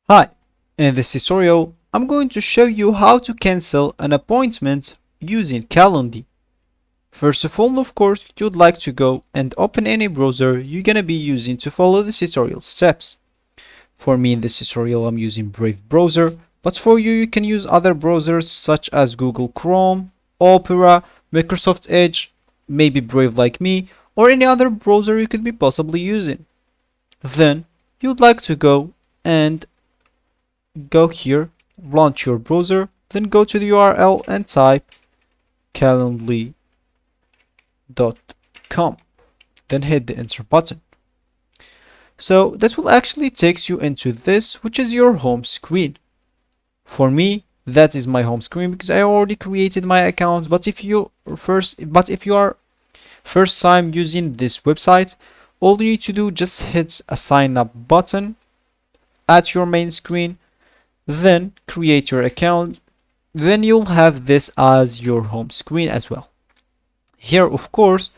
Hi, in this tutorial, I'm going to show you how to cancel an appointment using Calendly. First of all, of course, you'd like to go and open any browser you're gonna be using to follow the tutorial steps. For me in this tutorial, I'm using Brave browser, but for you, you can use other browsers such as Google Chrome, Opera, Microsoft Edge, maybe Brave like me, or any other browser you could be possibly using. Then, you'd like to go here, launch your browser, then go to the URL and type calendly.com. Then hit the enter button. So that will actually takes you into this, which is your home screen. For me, that is my home screen because I already created my account. But if you are first time using this website, all you need to do just hit a sign up button at your main screen, then create your account. Then you'll have this as your home screen as well. Here, of course,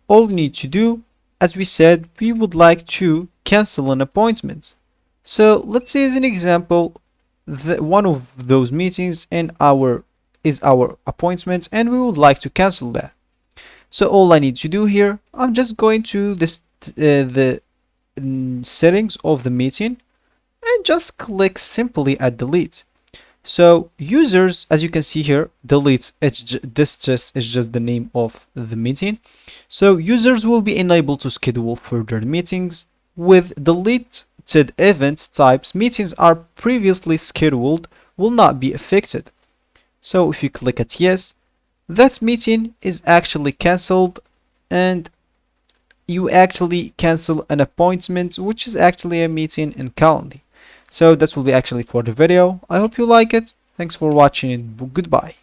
all you need to do, as we said, we would like to cancel an appointment. So let's say as an example, one of those meetings is our appointment and we would like to cancel that. So all I need to do here, I'm just going to the settings of the meeting and just click simply at delete. So users, as you can see here, delete, this just is just the name of the meeting. So users will be enabled to schedule further meetings. With deleted event types, meetings are previously scheduled will not be affected. So if you click at yes, that meeting is actually cancelled and you actually cancel an appointment, which is actually a meeting in Calendly. So that will be actually for the video. I hope you like it. Thanks for watching and goodbye.